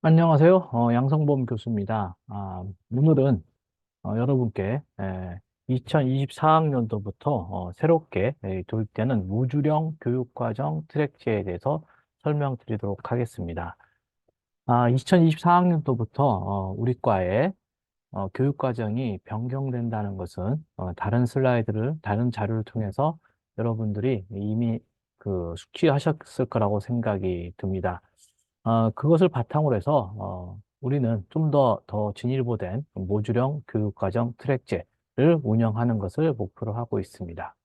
안녕하세요. 양성범 교수입니다. 오늘은 여러분께 2024학년도부터 새롭게 도입되는 무주령 교육과정 트랙제에 대해서 설명드리도록 하겠습니다. 2024학년도부터 우리 과의 교육과정이 변경된다는 것은 다른 자료를 통해서 여러분들이 이미 숙지하셨을 거라고 생각이 듭니다. 그것을 바탕으로 해서 우리는 좀 더 진일보된 모듈형 교육과정 트랙제를 운영하는 것을 목표로 하고 있습니다.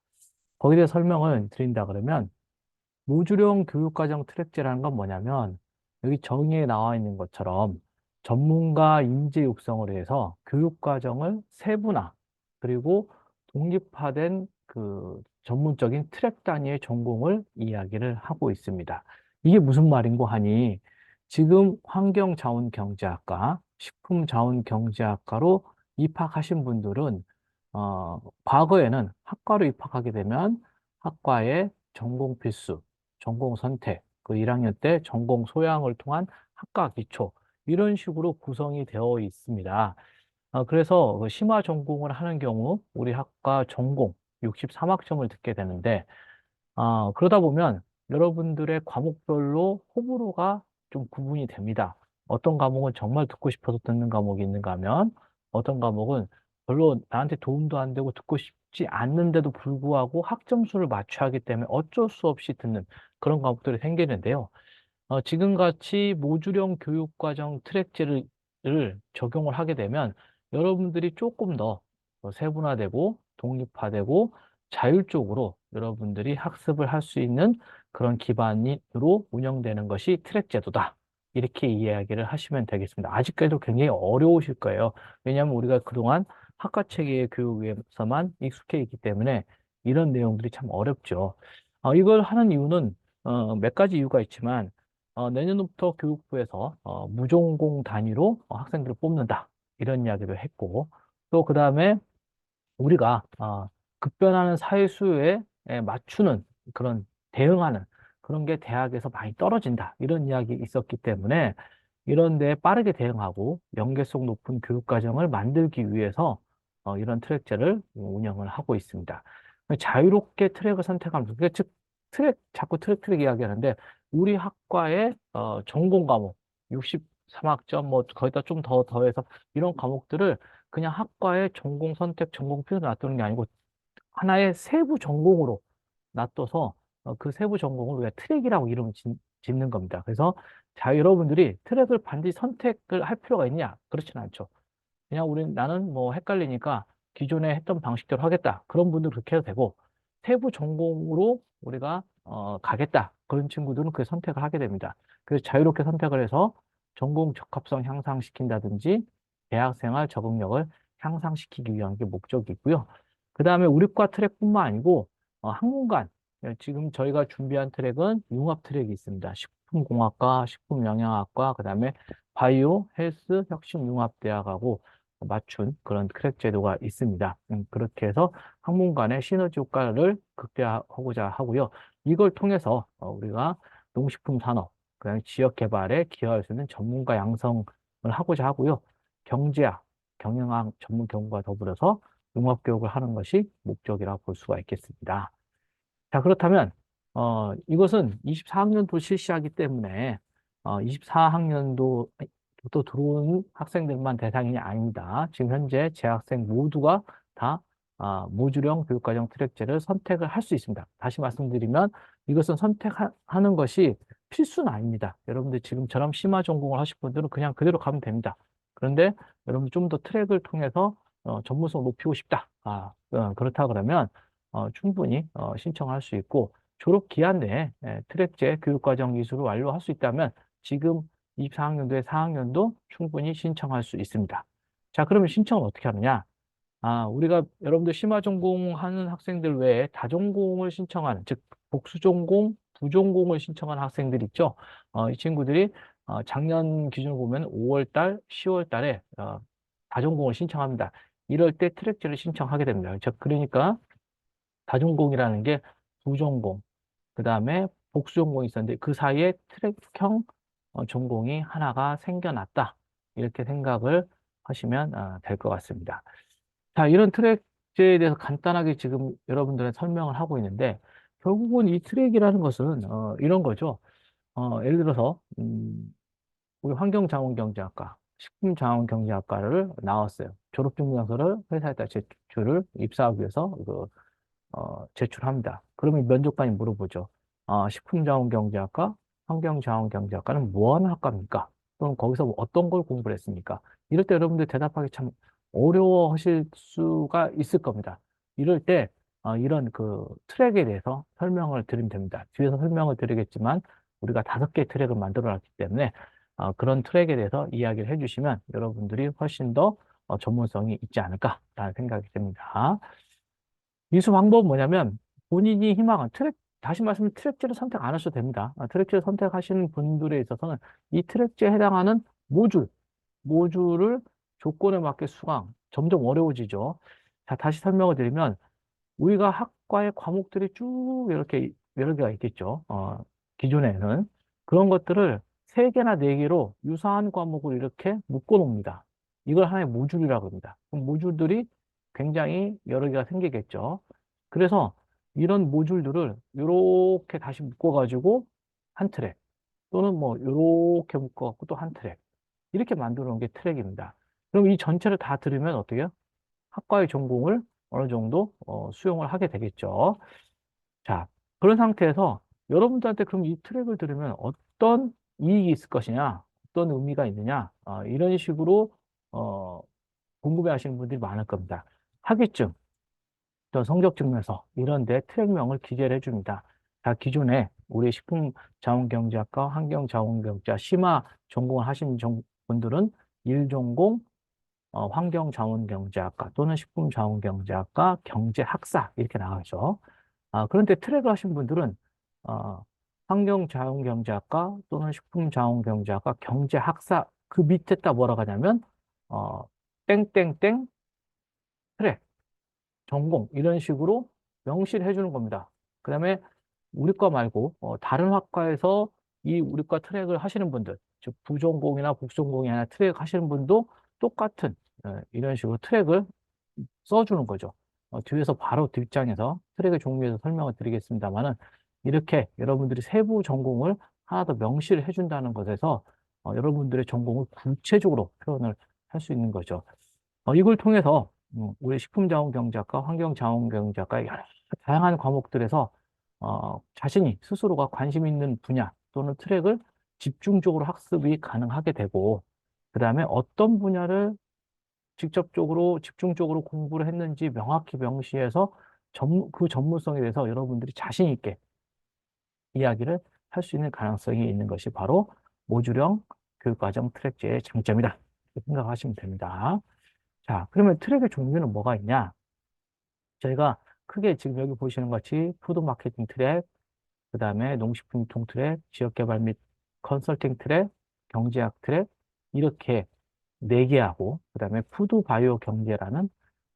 거기에 대해 설명을 드린다 그러면 모듈형 교육과정 트랙제라는 건 뭐냐면 여기 정의에 나와 있는 것처럼 전문가 인재 육성을 위해서 교육과정을 세분화 그리고 독립화된 전문적인 트랙 단위의 전공을 이야기를 하고 있습니다. 이게 무슨 말인고 하니 지금 환경자원경제학과, 식품자원경제학과로 입학하신 분들은 과거에는 학과로 입학하게 되면 학과의 전공 필수, 전공 선택, 1학년 때 전공 소양을 통한 학과 기초, 이런 식으로 구성이 되어 있습니다. 그래서 심화 전공을 하는 경우 우리 학과 전공 63학점을 듣게 되는데, 그러다 보면 여러분들의 과목별로 호불호가 좀 구분이 됩니다. 어떤 과목은 정말 듣고 싶어서 듣는 과목이 있는가 하면 어떤 과목은 별로 나한테 도움도 안 되고 듣고 싶지 않는데도 불구하고 학점수를 맞춰야 하기 때문에 어쩔 수 없이 듣는 그런 과목들이 생기는데요. 지금같이 모듈형 교육과정 트랙제를 적용을 하게 되면 여러분들이 조금 더 세분화되고 독립화되고 자율적으로 여러분들이 학습을 할 수 있는 그런 기반으로 운영되는 것이 트랙제도다. 이렇게 이야기를 하시면 되겠습니다. 아직까지도 굉장히 어려우실 거예요. 왜냐하면 우리가 그동안 학과 체계의 교육에서만 익숙해 있기 때문에 이런 내용들이 참 어렵죠. 이걸 하는 이유는 몇 가지 이유가 있지만 내년부터 교육부에서 무전공 단위로 학생들을 뽑는다. 이런 이야기를 했고, 또 그 다음에 우리가 급변하는 사회 수요에 맞추는 그런 대응하는 그런 게 대학에서 많이 떨어진다. 이런 이야기 있었기 때문에 이런 데 빠르게 대응하고 연계성 높은 교육 과정을 만들기 위해서 이런 트랙제를 운영을 하고 있습니다. 자유롭게 트랙을 선택하면서, 그러니까 즉 자꾸 트랙 이야기하는데 우리 학과의 전공 과목 63학점 뭐 거기다 좀 더 더해서 이런 과목들을 그냥 학과의 전공 선택, 전공 필수 놔두는 게 아니고 하나의 세부 전공으로 놔둬서 그 세부 전공을 우리가 트랙이라고 이름을 짓는 겁니다. 그래서 여러분들이 트랙을 반드시 선택을 할 필요가 있냐? 그렇지는 않죠. 그냥 나는 뭐 헷갈리니까 기존에 했던 방식대로 하겠다. 그런 분들 그렇게 해도 되고 세부 전공으로 우리가 가겠다. 그런 친구들은 그 선택을 하게 됩니다. 그래서 자유롭게 선택을 해서 전공 적합성 향상시킨다든지 대학생활 적응력을 향상시키기 위한 게 목적이고요. 그 다음에 우리과 트랙뿐만 아니고 학문관, 지금 저희가 준비한 트랙은 융합 트랙이 있습니다. 식품공학과, 식품영양학과, 그 다음에 바이오, 헬스, 혁신융합대학하고 맞춘 그런 트랙 제도가 있습니다. 그렇게 해서 학문간의 시너지 효과를 극대화하고자 하고요. 이걸 통해서 우리가 농식품 산업, 그다음에 지역 개발에 기여할 수 있는 전문가 양성을 하고자 하고요. 경제학, 경영학 전문 교육과 더불어서 융합 교육을 하는 것이 목적이라 볼 수가 있겠습니다. 자, 그렇다면 이것은 24학년도 실시하기 때문에 24학년도부터 들어온 학생들만 대상이 아닙니다. 지금 현재 재학생 모두가 다 모듈형 교육과정 트랙제를 선택을 할 수 있습니다. 다시 말씀드리면 이것은 선택하는 것이 필수는 아닙니다. 여러분들 지금처럼 심화 전공을 하실 분들은 그냥 그대로 가면 됩니다. 그런데 여러분 좀 더 트랙을 통해서 전문성 높이고 싶다. 그렇다 그러면 충분히 신청할 수 있고 졸업 기한 내에 트랙제 교육과정 이수를 완료할 수 있다면 지금 24학년도에 4학년도 충분히 신청할 수 있습니다. 자, 그러면 신청을 어떻게 하느냐? 우리가 여러분들 심화 전공하는 학생들 외에 다전공을 신청하는, 즉 복수전공, 부전공을 신청하는 학생들 있죠. 이 친구들이 작년 기준으로 보면 5월 달, 10월 달에 다전공을 신청합니다. 이럴 때 트랙제를 신청하게 됩니다. 즉 그러니까 다전공이라는 게 부전공, 그 다음에 복수전공이 있었는데 그 사이에 트랙형 전공이 하나가 생겨났다. 이렇게 생각을 하시면 될 것 같습니다. 자, 이런 트랙제에 대해서 간단하게 지금 여러분들의 설명을 하고 있는데, 결국은 이 트랙이라는 것은 이런 거죠. 예를 들어서 우리 환경자원경제학과, 식품자원경제학과를 나왔어요. 졸업증명서를 회사에다 제출을 입사하기 위해서 제출합니다. 그러면 면접관이 물어보죠. 식품자원경제학과, 환경자원경제학과는 뭐 하는 학과입니까? 또는 거기서 어떤 걸 공부를 했습니까? 이럴 때 여러분들 대답하기 참 어려워하실 수가 있을 겁니다. 이럴 때 이런 그 트랙에 대해서 설명을 드리면 됩니다. 뒤에서 설명을 드리겠지만 우리가 5개의 트랙을 만들어 놨기 때문에 그런 트랙에 대해서 이야기를 해주시면 여러분들이 훨씬 더 전문성이 있지 않을까라는 생각이 듭니다. 이수 방법은 뭐냐면 본인이 희망한 다시 말씀드리면 트랙제를 선택 안 하셔도 됩니다. 트랙제를 선택하시는 분들에 있어서는 이 트랙제에 해당하는 모듈을 조건에 맞게 수강, 점점 어려워지죠. 자, 다시 설명을 드리면 우리가 학과의 과목들이 쭉 이렇게 여러 개가 있겠죠. 기존에는 그런 것들을 3개나 4개로 유사한 과목을 이렇게 묶어 놓습니다. 이걸 하나의 모듈이라고 합니다. 그럼 모듈들이 굉장히 여러 개가 생기겠죠. 그래서 이런 모듈들을 이렇게 다시 묶어가지고 한 트랙 또는 뭐 이렇게 묶어갖고 또 한 트랙 이렇게 만들어 놓은 게 트랙입니다. 그럼 이 전체를 다 들으면 어떻게 해요? 학과의 전공을 어느 정도 수용을 하게 되겠죠. 자, 그런 상태에서 여러분들한테 그럼 이 트랙을 들으면 어떤 이익이 있을 것이냐, 어떤 의미가 있느냐, 이런 식으로 어, 궁금해 하시는 분들이 많을 겁니다. 학위증, 또 성적증명서 이런 데 트랙명을 기재를 해줍니다. 자, 기존에 우리 식품자원경제학과, 환경자원경제학, 심화 전공을 하신 분들은 1전공 환경자원경제학과 또는 식품자원경제학과 경제학사 이렇게 나가죠. 그런데 트랙을 하신 분들은 어, 환경자원경제학과 또는 식품자원경제학과 경제학사 그 밑에다 뭐라고 하냐면 어, 땡땡땡 트랙 전공 이런 식으로 명시를 해주는 겁니다. 그다음에 우리과 말고 다른 학과에서 이 우리과 트랙을 하시는 분들, 즉 부전공이나 복전공이 아니라 트랙 하시는 분도 똑같은 이런 식으로 트랙을 써주는 거죠. 뒤에서 바로 뒷장에서 트랙의 종류에서 설명을 드리겠습니다만은 이렇게 여러분들이 세부 전공을 하나 더 명시를 해준다는 것에서 여러분들의 전공을 구체적으로 표현을 할 수 있는 거죠. 이걸 통해서 우리 식품자원경제학과, 환경자원경제학과 여러 다양한 과목들에서 자신이 스스로가 관심 있는 분야 또는 트랙을 집중적으로 학습이 가능하게 되고, 그 다음에 어떤 분야를 직접적으로, 집중적으로 공부를 했는지 명확히 명시해서 그 전문성에 대해서 여러분들이 자신 있게 이야기를 할 수 있는 가능성이 있는 것이 바로 모듈형 교육과정 트랙제의 장점이다. 이렇게 생각하시면 됩니다. 자, 그러면 트랙의 종류는 뭐가 있냐? 저희가 크게 지금 여기 보시는 것 같이 푸드 마케팅 트랙, 그 다음에 농식품 유통 트랙, 지역개발 및 컨설팅 트랙, 경제학 트랙, 이렇게 4개하고, 그 다음에 푸드 바이오 경제라는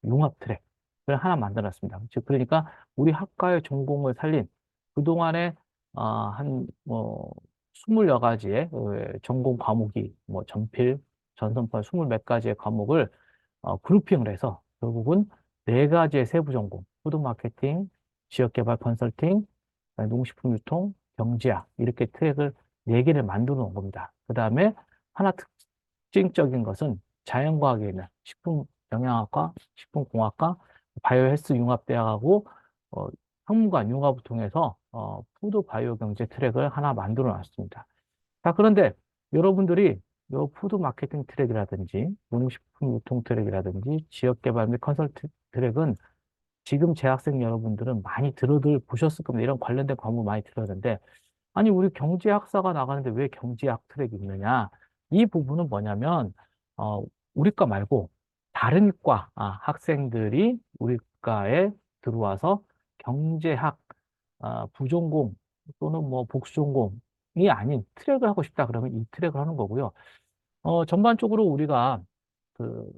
융합 트랙을 하나 만들었습니다. 즉, 그러니까 우리 학과의 전공을 살린 그동안에 뭐, 20여 가지의 전공 과목이, 뭐, 전필, 전선파 20 몇 가지의 과목을 그룹핑을 해서 결국은 4가지의 세부 전공, 푸드 마케팅, 지역개발 컨설팅, 농식품 유통, 경제학 이렇게 트랙을 4개를 만들어 놓은 겁니다. 그 다음에 하나 특징적인 것은 자연과학에 있는 식품 영양학과, 식품공학과, 바이오 헬스 융합대학하고 학문관 융합을 통해서 푸드 바이오 경제 트랙을 하나 만들어 놨습니다. 자, 그런데 여러분들이 요 푸드 마케팅 트랙이라든지 농식품 유통 트랙이라든지 지역개발 및 컨설팅 트랙은 지금 재학생 여러분들은 많이 들어들 보셨을 겁니다. 이런 관련된 과목 많이 들었는데 아니 우리 경제학사가 나가는데 왜 경제학 트랙이 있느냐? 이 부분은 뭐냐면 우리 과 말고 다른 과 학생들이 우리 과에 들어와서 경제학 부전공 또는 뭐 복수전공이 아닌 트랙을 하고 싶다 그러면 이 트랙을 하는 거고요. 전반적으로 우리가 그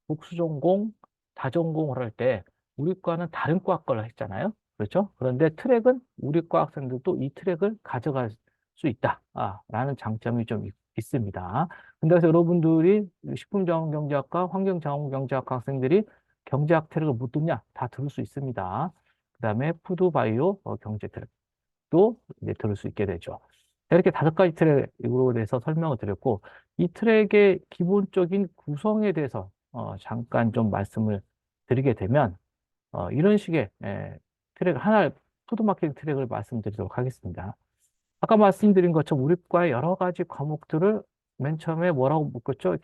복수전공, 다전공을 할 때 우리 과는 다른 과 거를 했잖아요. 그렇죠? 그런데 트랙은 우리 과 학생들도 이 트랙을 가져갈 수 있다. 라는 장점이 좀 있습니다. 근데 그래서 여러분들이 식품자원경제학과, 환경자원경제학과 학생들이 경제학 트랙을 못 듣냐? 다 들을 수 있습니다. 그 다음에 푸드바이오 경제 트랙도 이제 들을 수 있게 되죠. 자, 이렇게 5가지 트랙으로 대해서 설명을 드렸고, 이 트랙의 기본적인 구성에 대해서 잠깐 좀 말씀을 드리게 되면, 이런 식의 트랙, 하나, 푸드마케팅 트랙을 말씀드리도록 하겠습니다. 아까 말씀드린 것처럼 우리 과의 여러 가지 과목들을 맨 처음에 뭐라고 묶었죠?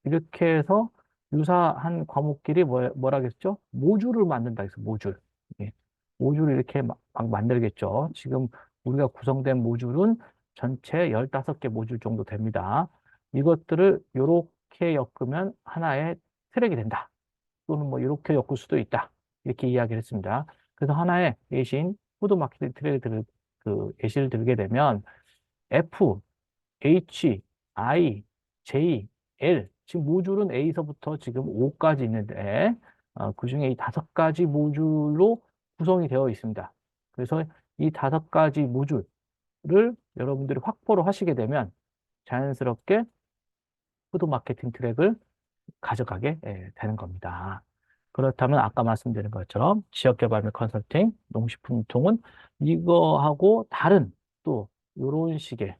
이렇게 해서 유사한 과목끼리 뭐라겠죠? 모듈을 만든다 해서 모듈. 예. 모듈을 이렇게 막 만들겠죠. 지금 우리가 구성된 모듈은 전체 15개 모듈 정도 됩니다. 이것들을 이렇게 엮으면 하나의 트랙이 된다. 또는 뭐 이렇게 엮을 수도 있다. 이렇게 이야기를 했습니다. 그래서 하나의 예시인 푸드 마케팅 트랙을 예시를 들게 되면 F, H, I, J, L 지금 모듈은 A서부터 지금 O까지 있는데 그중에 이 5가지 모듈로 구성이 되어 있습니다. 그래서 이 5가지 모듈을 여러분들이 확보를 하시게 되면 자연스럽게 푸드 마케팅 트랙을 가져가게 되는 겁니다. 그렇다면 아까 말씀드린 것처럼 지역개발 및 컨설팅, 농식품 유통은 이거하고 다른 또 이런 식의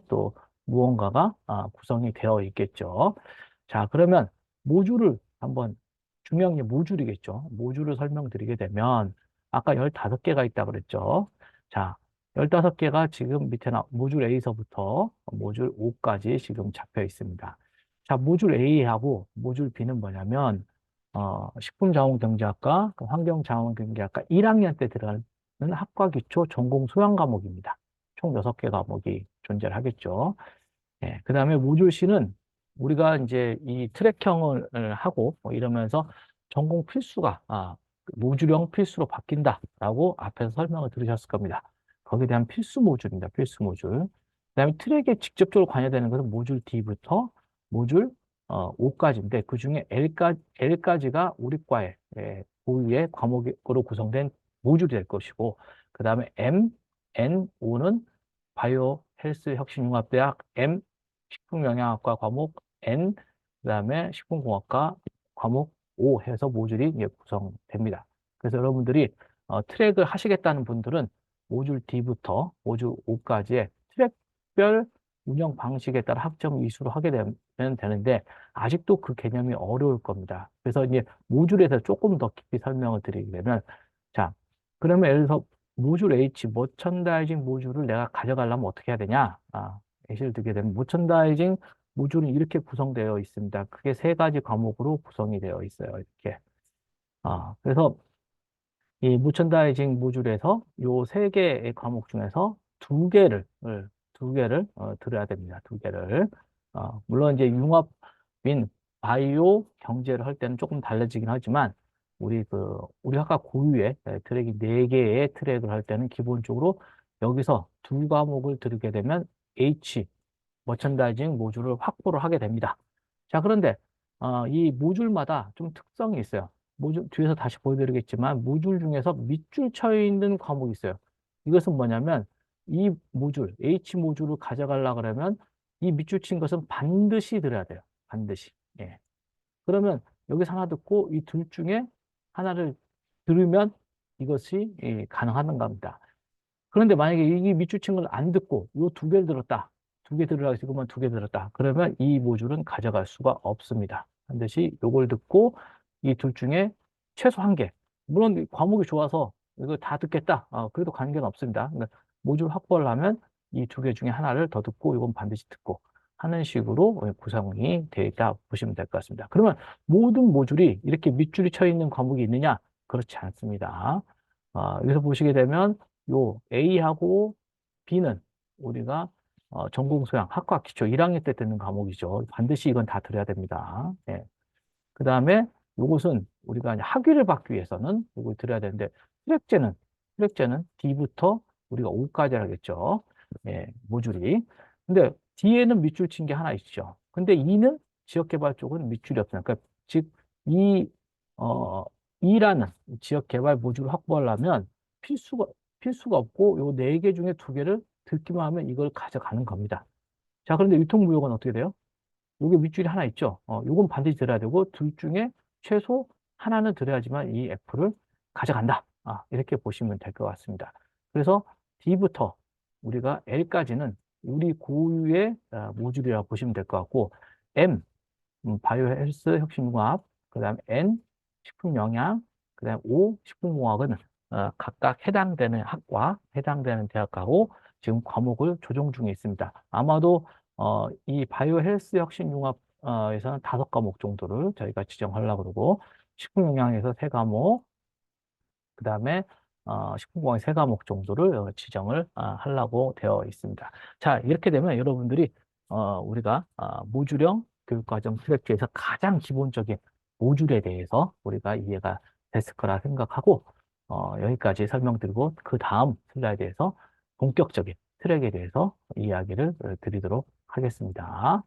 또 무언가가 구성이 되어 있겠죠. 자, 그러면 모듈을 한번 중요한 게 모듈이겠죠. 모듈을 설명드리게 되면 아까 15개가 있다고 그랬죠. 자, 15개가 지금 밑에 모듈 A서부터 모듈 O까지 지금 잡혀 있습니다. 자, 모듈 A하고 모듈 B는 뭐냐면 식품자원경제학과, 환경자원경제학과 1학년 때 들어가는 학과 기초 전공 소양 과목입니다. 총 6개 과목이 존재를 하겠죠. 예, 그 다음에 모듈 C는 우리가 이제 이 트랙형을 하고 뭐 이러면서 전공 필수가 모듈형 필수로 바뀐다라고 앞에서 설명을 들으셨을 겁니다. 거기에 대한 필수 모듈입니다. 필수 모듈. 그다음에 트랙에 직접적으로 관여되는 것은 모듈 D부터 모듈 O까지인데 그중에 L까지가 우리 과의 고유의 과목으로 구성된 모듈이 될 것이고 그 다음에 M, N, O는 바이오 헬스 혁신융합대학 M 식품영양학과 과목 N, 그다음에 식품공학과 과목 O 해서 모듈이 이제 구성됩니다. 그래서 여러분들이 트랙을 하시겠다는 분들은 모듈 D부터 모듈 O까지의 트랙별 운영 방식에 따라 학점 이수를 하게 되면 되는데 아직도 그 개념이 어려울 겁니다. 그래서 이제 모듈에서 조금 더 깊이 설명을 드리게 되면 자, 그러면 예를 들어서 모듈 H, 머천다이징 모듈을 내가 가져가려면 어떻게 해야 되냐? 예시를 들게 되면 머천다이징 모듈은 이렇게 구성되어 있습니다. 크게 3가지 과목으로 구성이 되어 있어요. 이렇게. 그래서 이 머천다이징 모듈에서 요 3개의 과목 중에서 2개를 들어야 됩니다. 2개를. 물론 이제 융합인 바이오 경제를 할 때는 조금 달라지긴 하지만 우리 학과 고유의 트랙이 4개의 트랙을 할 때는 기본적으로 여기서 2과목을 들게 되면 H 머천다이징 모듈을 확보를 하게 됩니다. 자, 그런데 이 모듈마다 좀 특성이 있어요. 모듈 뒤에서 다시 보여드리겠지만 모듈 중에서 밑줄 쳐 있는 과목이 있어요. 이것은 뭐냐면 이 모듈 H 모듈을 가져가려 그러면 이 밑줄 친 것은 반드시 들어야 돼요. 반드시. 예. 그러면 여기서 하나 듣고 이 둘 중에 하나를 들으면 이것이 가능한 겁니다. 그런데 만약에 이 밑줄 걸 안 듣고 요 2개를 들었다. 2개 들으라고 해서 이것만 2개 들었다. 그러면 이 모듈은 가져갈 수가 없습니다. 반드시 요걸 듣고 이 둘 중에 최소 1개. 물론 과목이 좋아서 이거 다 듣겠다. 그래도 관계는 없습니다. 그러니까 모듈 확보를 하면 이 2개 중에 하나를 더 듣고 이건 반드시 듣고 하는 식으로 구성이 되어 있다 보시면 될 것 같습니다. 그러면 모든 모듈이 이렇게 밑줄이 쳐 있는 과목이 있느냐? 그렇지 않습니다. 여기서 보시게 되면 요 A하고 B는 우리가 전공 소양, 학과 기초 1학년 때 듣는 과목이죠. 반드시 이건 다 들어야 됩니다. 예. 그 다음에 요것은 우리가 이제 학위를 받기 위해서는 이걸 들어야 되는데 트랙제는 D부터 우리가 O까지 하겠죠. 예, 모듈이. 근데 D에는 밑줄 친 게 하나 있죠. 근데 E는 지역개발 쪽은 밑줄이 없어요. 그러니까 즉, 이, 어, E라는 지역개발 모듈을 확보하려면 필수가, 필수가 없고 요 4개 중에 2개를 듣기만 하면 이걸 가져가는 겁니다. 자, 그런데 유통무역은 어떻게 돼요? 요게 밑줄이 하나 있죠. 요건 반드시 들어야 되고, 둘 중에 최소 하나는 들어야지만 이 F를 가져간다. 이렇게 보시면 될 것 같습니다. 그래서 D부터 우리가 L까지는 우리 고유의 모듈이라고 보시면 될 것 같고, M, 바이오 헬스 혁신융합, 그 다음 N, 식품영양, 그 다음 O, 식품공학은 각각 해당되는 학과, 해당되는 대학하고 지금 과목을 조정 중에 있습니다. 아마도 이 바이오 헬스 혁신융합에서는 5과목 정도를 저희가 지정하려고 그러고, 식품영양에서 3과목, 그 다음에 식품공학 3과목 정도를 지정을 하려고 되어 있습니다. 자, 이렇게 되면 여러분들이 우리가 모듈형 교육과정 트랙에서 가장 기본적인 모듈에 대해서 우리가 이해가 됐을 거라 생각하고 여기까지 설명드리고 그 다음 슬라이드에서 본격적인 트랙에 대해서 이야기를 드리도록 하겠습니다.